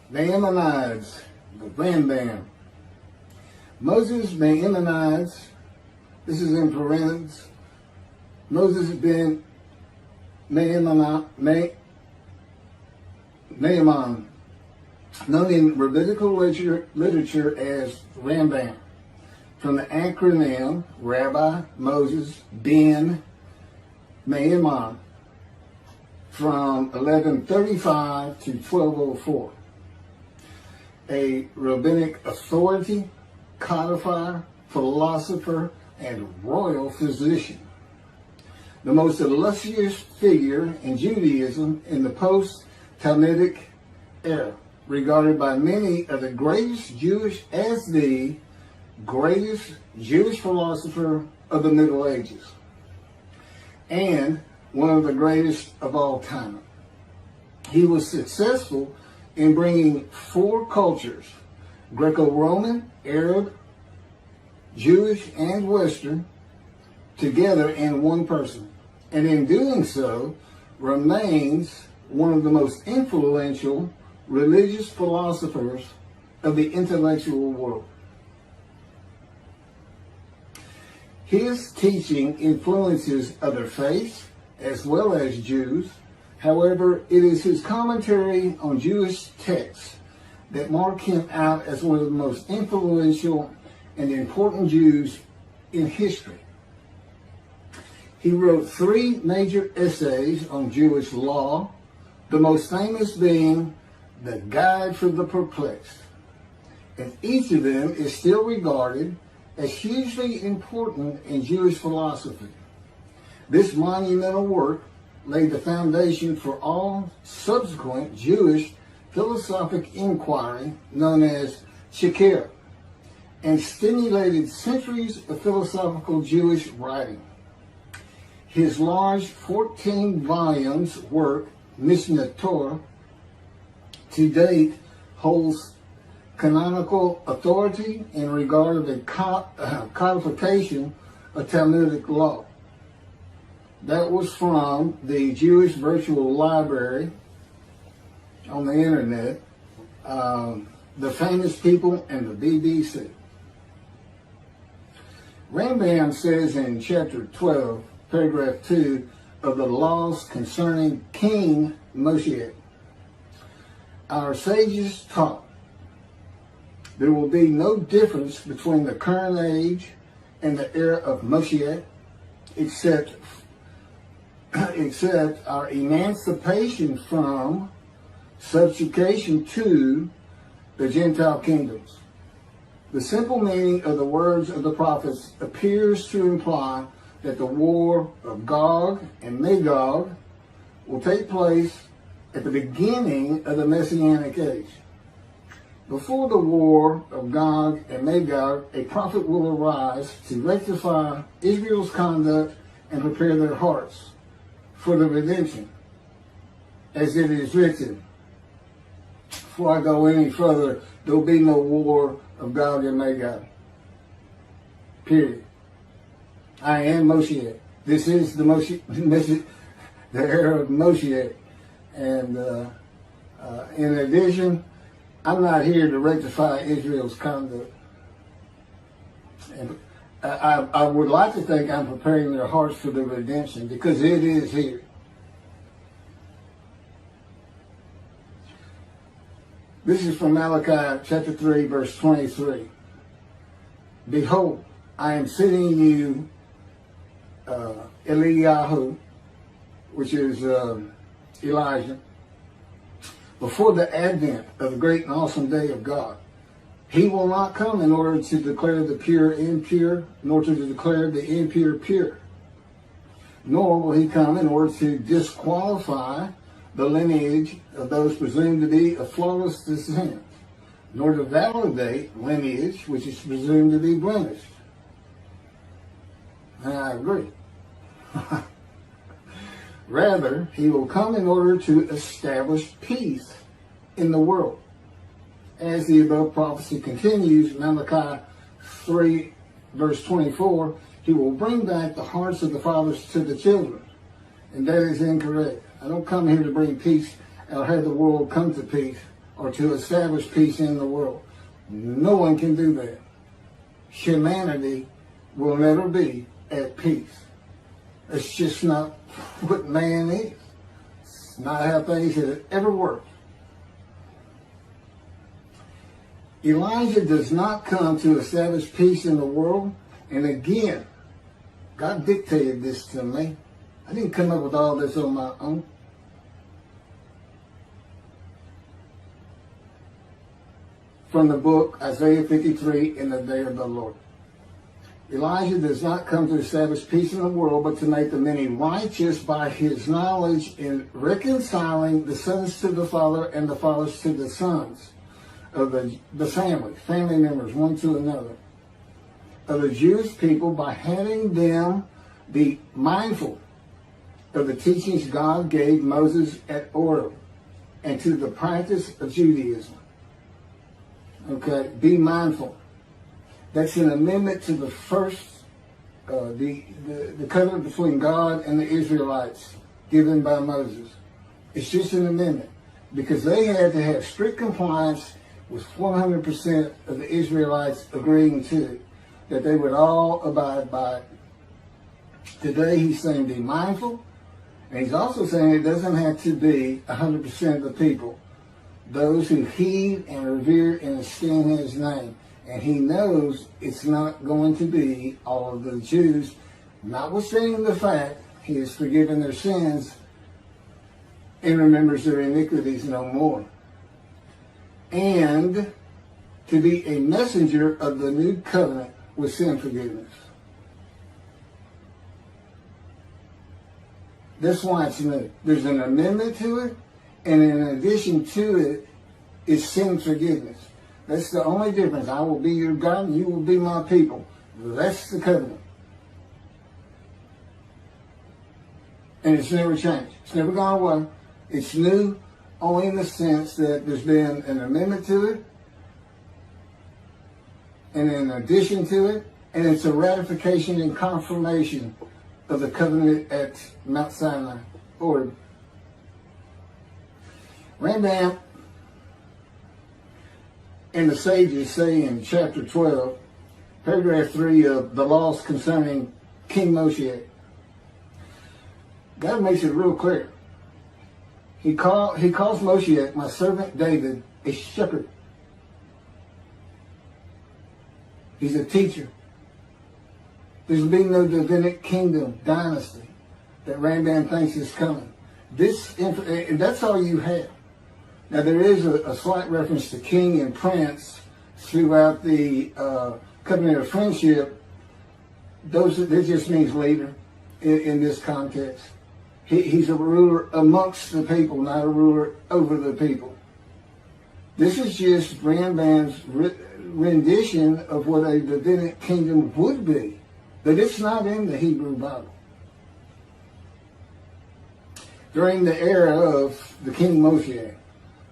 Maimonides, the Rambam. Moses Maimonides, this is in parentheses, Moses Ben Maimon, known in rabbinical literature as Rambam, from the acronym Rabbi Moses Ben Maimon, from 1135 to 1204. A rabbinic authority, codifier, philosopher, and royal physician. The most illustrious figure in Judaism in the post-talmudic era, regarded by many of the greatest Jewish philosopher of the Middle Ages, and one of the greatest of all time. He was successful in bringing four cultures, Greco-Roman, Arab, Jewish, and Western, together in one person, and in doing so remains one of the most influential religious philosophers of the intellectual world. His teaching influences other faiths as well as Jews. However, it is his commentary on Jewish texts that mark him out as one of the most influential and important Jews in history. He wrote 3 major essays on Jewish law, the most famous being The Guide for the Perplexed, and each of them is still regarded as hugely important in Jewish philosophy. This monumental work laid the foundation for all subsequent Jewish philosophic inquiry, known as Chakirah, and stimulated centuries of philosophical Jewish writing. His large 14 volumes work, Mishneh Torah, to date holds canonical authority in regard of the codification of Talmudic law. That was from the Jewish Virtual Library on the internet, the Famous People, and the BBC. Rambam says in chapter 12, paragraph 2 of the laws concerning King Moshiach, our sages taught there will be no difference between the current age and the era of Moshiach, except our emancipation from subjugation to the Gentile kingdoms. The simple meaning of the words of the prophets appears to imply that the war of Gog and Magog will take place at the beginning of the Messianic age. Before the war of Gog and Magog, a prophet will arise to rectify Israel's conduct and prepare their hearts for the redemption, as it is written. Before I go any further, there will be no war of Gog and Magog. Period. I am Moshiach. This is the era of Moshiach. And in addition, I'm not here to rectify Israel's conduct. And I would like to think I'm preparing their hearts for the redemption, because it is here. This is from Malachi chapter 3, verse 23. Behold, I am sending you Eliyahu, which is Elijah, before the advent of the great and awesome day of God. He will not come in order to declare the pure impure, nor to declare the impure pure. Nor will he come in order to disqualify the lineage of those presumed to be of flawless descent, nor to validate lineage which is presumed to be blemished. And I agree. Rather, he will come in order to establish peace in the world. As the above prophecy continues, Malachi 3, verse 24, He will bring back the hearts of the fathers to the children. And that is incorrect. I don't come here to bring peace or have the world come to peace or to establish peace in the world. No one can do that. Humanity will never be at peace. It's just not what man is. It's not how things have ever worked. Elijah does not come to establish peace in the world. And again, God dictated this to me. I didn't come up with all this on my own. From the book Isaiah 53, In the Day of the Lord. Elijah does not come to establish peace in the world, but to make the many righteous by his knowledge in reconciling the sons to the father and the fathers to the sons of the family members, one to another, of the Jewish people, by having them be mindful of the teachings God gave Moses at Order and to the practice of Judaism. Okay, be mindful. That's an amendment to the first, the covenant between God and the Israelites given by Moses. It's just an amendment because they had to have strict compliance with 100% of the Israelites agreeing to it, that they would all abide by it. Today he's saying be mindful, and he's also saying it doesn't have to be 100% of the people, those who heed and revere and esteem his name. And he knows it's not going to be all of the Jews, notwithstanding the fact he has forgiven their sins and remembers their iniquities no more. And to be a messenger of the new covenant with sin forgiveness. That's why it's new. There's an amendment to it, and in addition to it is sin forgiveness. That's the only difference. I will be your God and you will be my people. That's the covenant. And it's never changed. It's never gone away. It's new only in the sense that there's been an amendment to it, and in addition to it, and it's a ratification and confirmation of the covenant at Mount Sinai, or Rambam and the sages say in chapter 12, paragraph 3 of the laws concerning King Moshiach, God makes it real clear. He calls Moshiach, my servant David, a shepherd. He's a teacher. There's been no rabbinic kingdom dynasty that Rambam thinks is coming. And that's all you have. Now there is a slight reference to king and prince throughout the covenant of friendship. That just means leader in this context. He's a ruler amongst the people, not a ruler over the people. This is just Rambam's rendition of what a rabbinic kingdom would be. But it's not in the Hebrew Bible. During the era of the King Moshiach,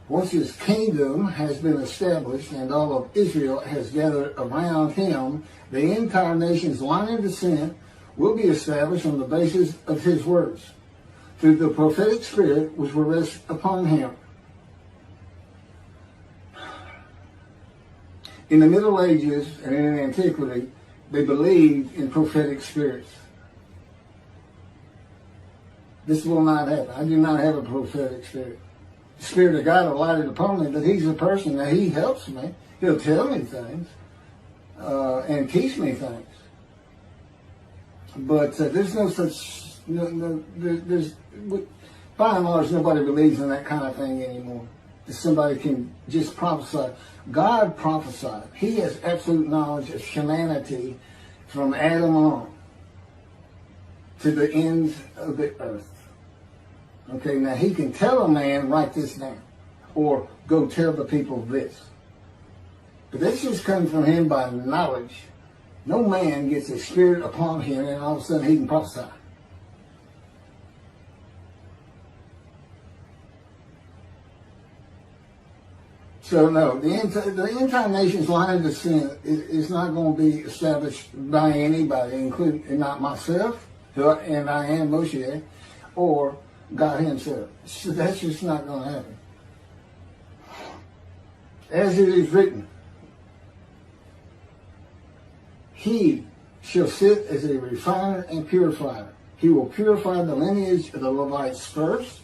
once his kingdom has been established and all of Israel has gathered around him, the entire nation's line of descent will be established on the basis of his words, through the prophetic spirit which will rest upon him. In the Middle Ages and in antiquity, they believed in prophetic spirits. This will not happen. I do not have a prophetic spirit. The Spirit of God alighted upon me, but he's a person that he helps me. He'll tell me things and teach me things. But there's no such, there's, by and large, nobody believes in that kind of thing anymore. That somebody can just prophesy. God prophesied. He has absolute knowledge of humanity from Adam on to the ends of the earth. Okay, now he can tell a man, write this down, or go tell the people this. But this just comes from him by knowledge. No man gets a spirit upon him and all of a sudden he can prophesy. So no, the end-time nation's line of descent is not going to be established by anybody, including not myself, and I am Moshiach, or God himself. So that's just not going to happen. As it is written, he shall sit as a refiner and purifier. He will purify the lineage of the Levites first,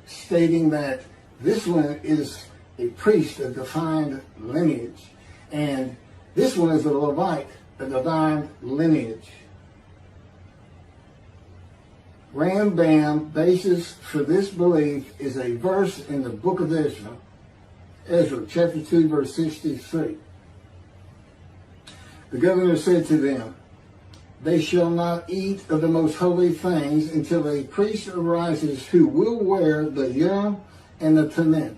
stating that this one is a priest of defined lineage, and this one is a Levite, a defined lineage. Rambam basis for this belief is a verse in the book of Ezra, chapter 2, verse 63. The governor said to them, they shall not eat of the most holy things until a priest arises who will wear the yom and the tamim.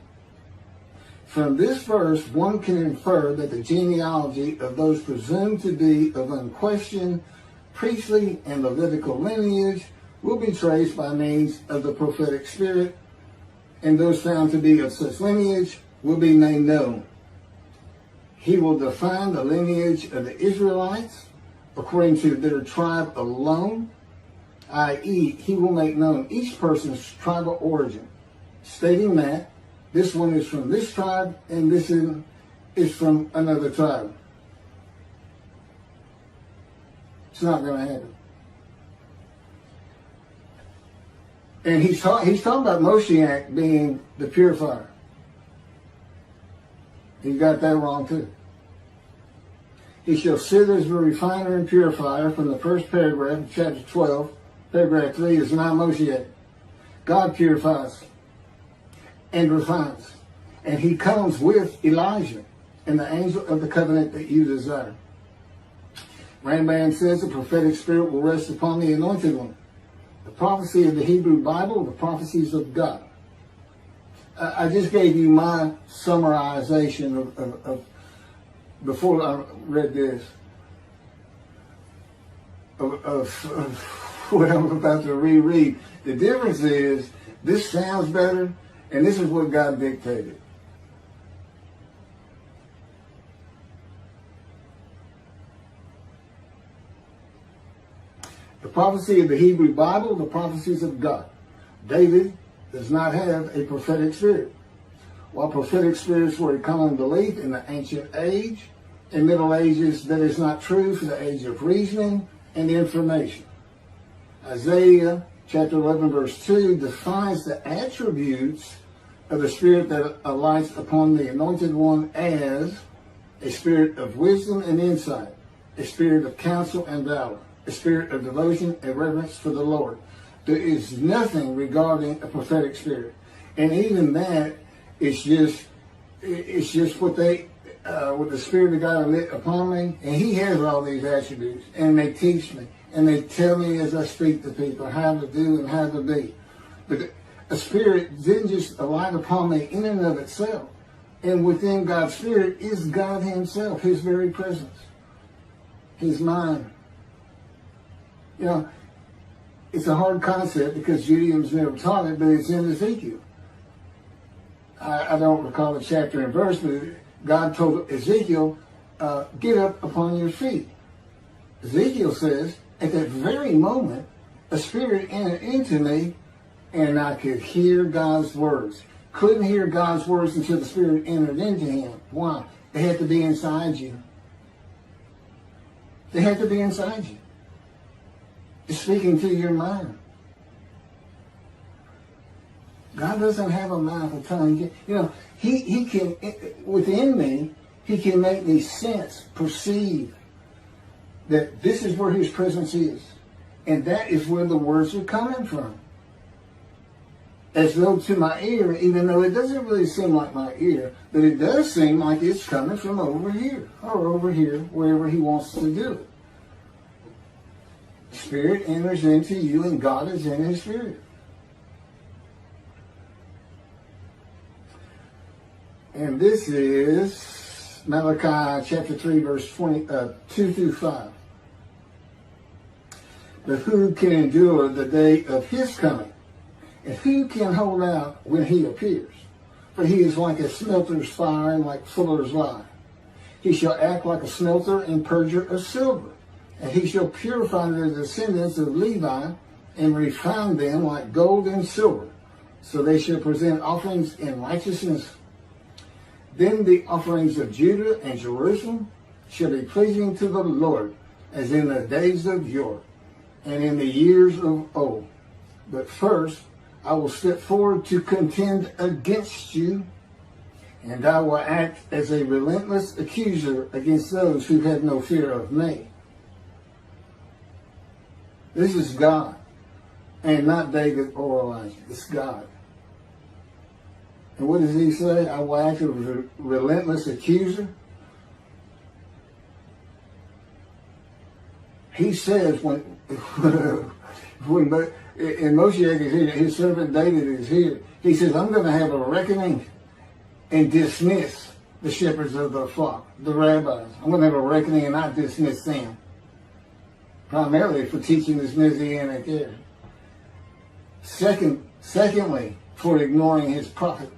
From this verse, one can infer that the genealogy of those presumed to be of unquestioned priestly and Levitical lineage will be traced by means of the prophetic spirit, and those found to be of such lineage will be made known. He will define the lineage of the Israelites according to their tribe alone, i.e., he will make known each person's tribal origin, stating that this one is from this tribe and this is from another tribe. It's not going to happen. And he's talking about Moshiach being the purifier. He got that wrong too. He shall sit as a refiner and purifier from the first paragraph of chapter 12. Paragraph 3 is not Moshiach. God purifies and refines. And he comes with Elijah and the angel of the covenant that you desire. Rambam says the prophetic spirit will rest upon the anointed one. The prophecy of the Hebrew Bible, the prophecies of God. I just gave you my summarization of before I read this, of what I'm about to reread. The difference is, this sounds better, and this is what God dictated. The prophecy of the Hebrew Bible, the prophecies of God. David does not have a prophetic spirit. While prophetic spirits were a common belief in the ancient age and Middle Ages, that is not true for the age of reasoning and information. Isaiah chapter 11 verse 2 defines the attributes of the spirit that alights upon the anointed one as a spirit of wisdom and insight, a spirit of counsel and valor, a spirit of devotion and reverence for the Lord. There is nothing regarding a prophetic spirit. And even that, it's just what the Spirit of God lit upon me, and he has all these attributes, and they teach me, and they tell me as I speak to people how to do and how to be. But a spirit didn't just alight upon me in and of itself. And within God's spirit is God himself, his very presence, his mind. You know, it's a hard concept because Judaism's never taught it, but it's in Ezekiel. I don't recall the chapter and verse, but God told Ezekiel, get up upon your feet. Ezekiel says, at that very moment, a spirit entered into me, and I could hear God's words. Couldn't hear God's words until the spirit entered into him. Why? They had to be inside you. They had to be inside you. It's speaking to your mind. God doesn't have a mouth, a tongue. You know, he can, within me, he can make me sense, perceive that this is where his presence is. And that is where the words are coming from. As though to my ear, even though it doesn't really seem like my ear, but it does seem like it's coming from over here, or over here, wherever he wants to do it. Spirit enters into you, and God is in his spirit. And this is Malachi chapter 3, verse 2 through 5. But who can endure the day of his coming? And who can hold out when he appears? for he is like a smelter's fire and like fuller's lye. He shall act like a smelter and purger of silver, and he shall purify the descendants of Levi and refine them like gold and silver, so they shall present offerings in righteousness. Then the offerings of Judah and Jerusalem shall be pleasing to the Lord, as in the days of yore, and in the years of old. But first I will step forward to contend against you, and I will act as a relentless accuser against those who have no fear of me. This is God, and not David or Elijah. It's God. And what does he say? I will act as a relentless accuser. He says when Moshiach is here, his servant David is here, he says, I'm going to have a reckoning and dismiss the shepherds of the flock, the rabbis. I'm going to have a reckoning and not dismiss them, primarily for teaching this Messianic Era. Secondly, for ignoring his prophet.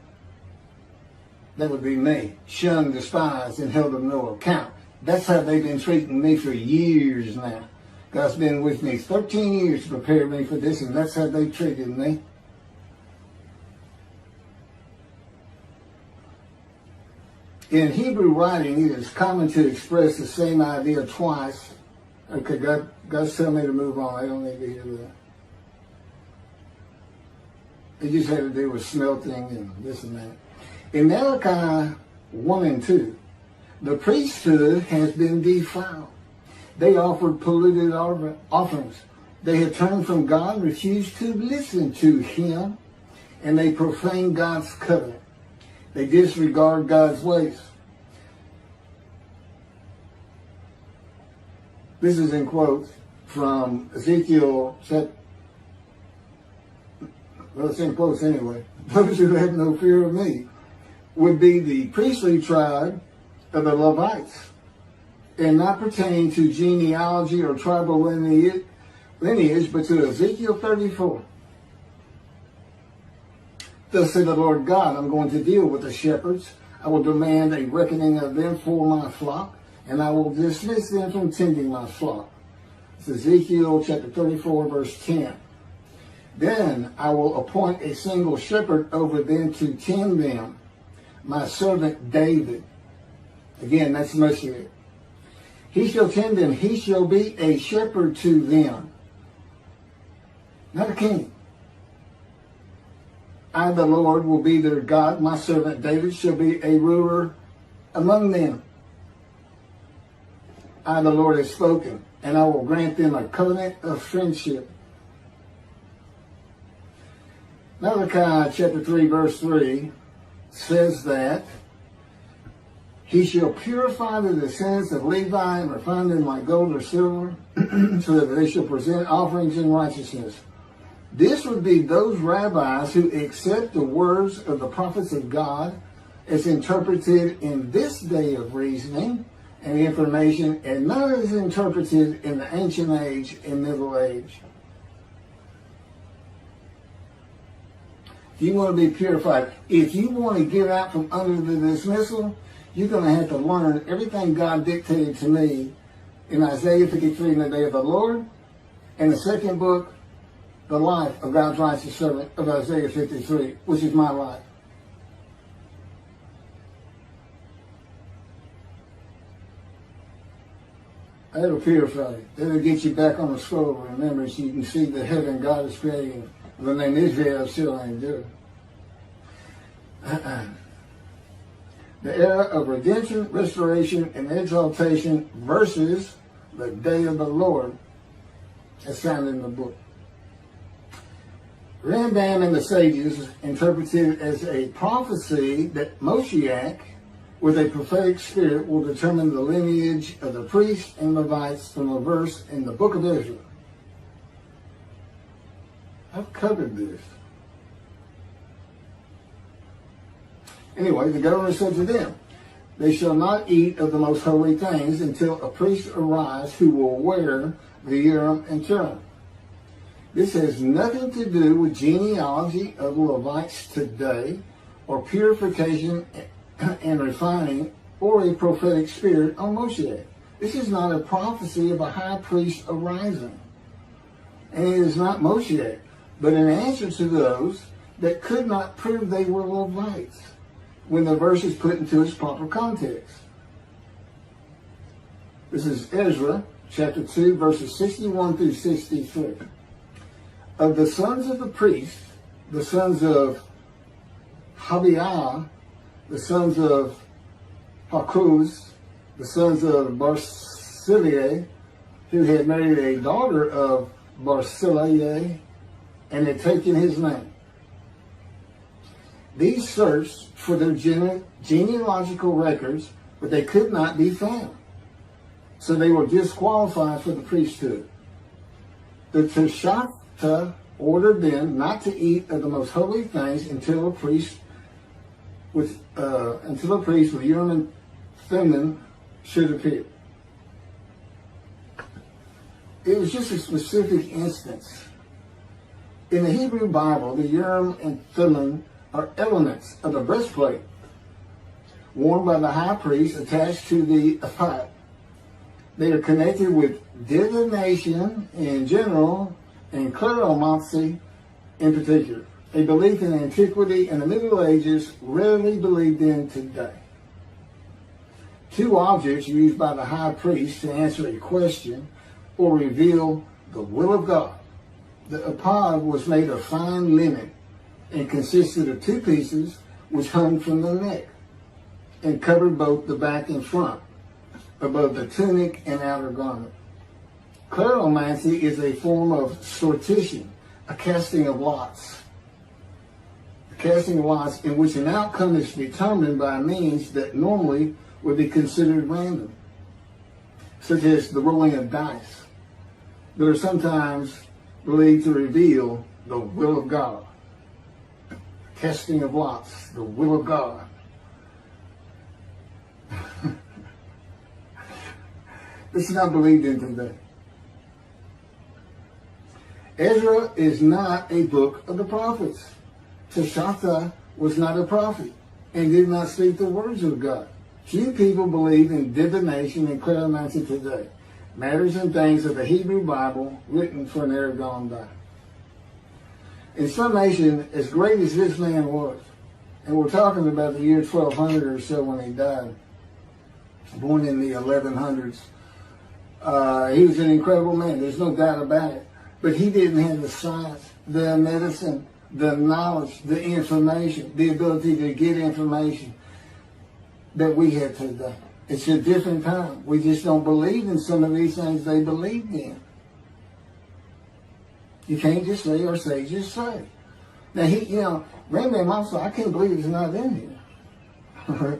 That would be me, shunned, despised, and held of no account. That's how they've been treating me for years now. God's been with me 13 years to prepare me for this, and that's how they treated me. In Hebrew writing, it is common to express the same idea twice. Okay, God's telling me to move on. I don't need to hear that. It just had to do with smelting and this and that. In Malachi 1 and 2, the priesthood has been defiled. They offered polluted offerings. They had turned from God, refused to listen to him, and they profaned God's covenant. They disregard God's ways. This is in quotes from Ezekiel, well, it's in quotes anyway. Those who have no fear of me would be the priestly tribe of the Levites, and not pertain to genealogy or tribal lineage, but to Ezekiel 34. Thus said the Lord God, I'm going to deal with the shepherds. I will demand a reckoning of them for my flock, and I will dismiss them from tending my flock. It's Ezekiel chapter 34, verse 10. Then I will appoint a single shepherd over them to tend them, my servant David. Again, that's Moshiach. He shall tend them. He shall be a shepherd to them. Not a king. I, the Lord, will be their God. My servant David shall be a ruler among them. I, the Lord, have spoken, and I will grant them a covenant of friendship. Malachi chapter 3, verse 3 says that he shall purify the descendants of Levi and refine them like gold or silver, so that they shall present offerings in righteousness. This would be those rabbis who accept the words of the prophets of God as interpreted in this day of reasoning and information, and not as interpreted in the ancient age and middle age. If you want to be purified, if you want to get out from under the dismissal, you're going to have to learn everything God dictated to me in Isaiah 53 in the day of the Lord, and the second book, the life of God's righteous servant of Isaiah 53, which is my life. That'll purify you. That'll get you back on the scroll of remembrance. You can see the heaven God is creating. The name Israel still ain't good. The era of redemption, restoration, and exaltation versus the day of the Lord, as found in the book. Rambam and the sages interpreted it as a prophecy that Moshiach, with a prophetic spirit, will determine the lineage of the priests and Levites from a verse in the book of Israel. I've covered this. Anyway, the governor said to them, they shall not eat of the most holy things until a priest arise who will wear the Urim and Thummim. This has nothing to do with genealogy of Levites today or purification and refining, or a prophetic spirit on Moshiach. This is not a prophecy of a high priest arising. And it is not Moshiach, but an answer to those that could not prove they were Levites when the verse is put into its proper context. This is Ezra chapter 2, verses 61 through 63. Of the sons of the priests, the sons of Habiah, the sons of Hakuz, the sons of Barzillai, who had married a daughter of Barzillai and had taken his name. These searched for their genealogical records, but they could not be found. So they were disqualified for the priesthood. The Teshachta ordered them not to eat of the most holy things until a priest with Urim and Thummim should appear. It was just a specific instance. In the Hebrew Bible, the Urim and Thummim are elements of the breastplate worn by the high priest attached to the ephod. They are connected with divination in general and cleromancy in particular, a belief in antiquity and the Middle Ages rarely believed in today. Two objects used by the high priest to answer a question or reveal the will of God. The ephod was made of fine linen and consisted of two pieces which hung from the neck and covered both the back and front, above the tunic and outer garment. Cleromancy is a form of sortition, a casting of lots. A casting of lots in which an outcome is determined by means that normally would be considered random, such as the rolling of dice, that are sometimes believed to reveal the will of God. Casting of lots, the will of God. This is not believed in today. Ezra is not a book of the prophets. Teshachta was not a prophet and did not speak the words of God. Few people believe in divination and cleromancy today, matters and things of the Hebrew Bible written for an era gone by. In summation, as great as this man was, and we're talking about the year 1200 or so when he died, born in the 1100s, he was an incredible man. There's no doubt about it. But he didn't have the science, the medicine, the knowledge, the information, the ability to get information that we have today. It's a different time. We just don't believe in some of these things they believed in. You can't just say or say, just say. Now, Rambam also, I can't believe it's not in here.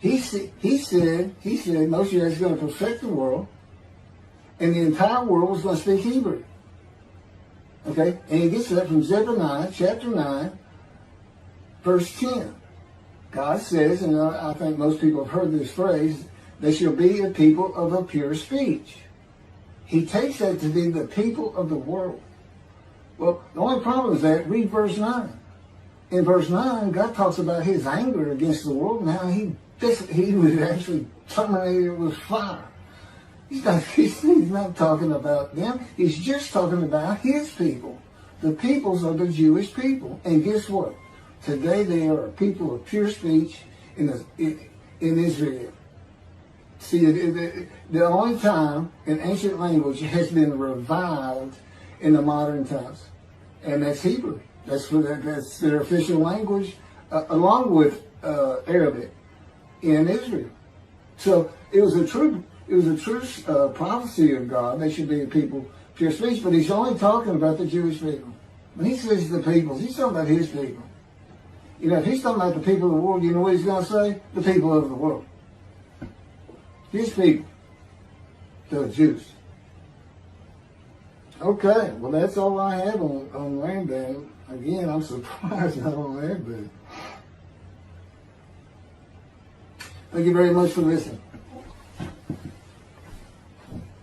He said, Moshiach is going to perfect the world, and the entire world was going to speak Hebrew. Okay? And he gets that from Zephaniah chapter 9, verse 10. God says, and I think most people have heard this phrase, they shall be a people of a pure speech. He takes that to be the people of the world. Well, the only problem is that, read verse 9. In verse 9, God talks about his anger against the world and how he was actually terminated with fire. He's not talking about them. He's just talking about his people. The peoples are the Jewish people. And guess what? Today they are a people of pure speech in Israel. See, the only time an ancient language has been revived in the modern times, and that's Hebrew. That's their official language, along with Arabic in Israel. So it was a true prophecy of God. They should be a people of pure speech. But he's only talking about the Jewish people. When he says the peoples, he's talking about his people. If he's talking about the people of the world, you know what he's going to say? The people of the world. His people. The Jews. Okay, well that's all I have on Rambam. Again, I'm surprised I don't have that. Thank you very much for listening.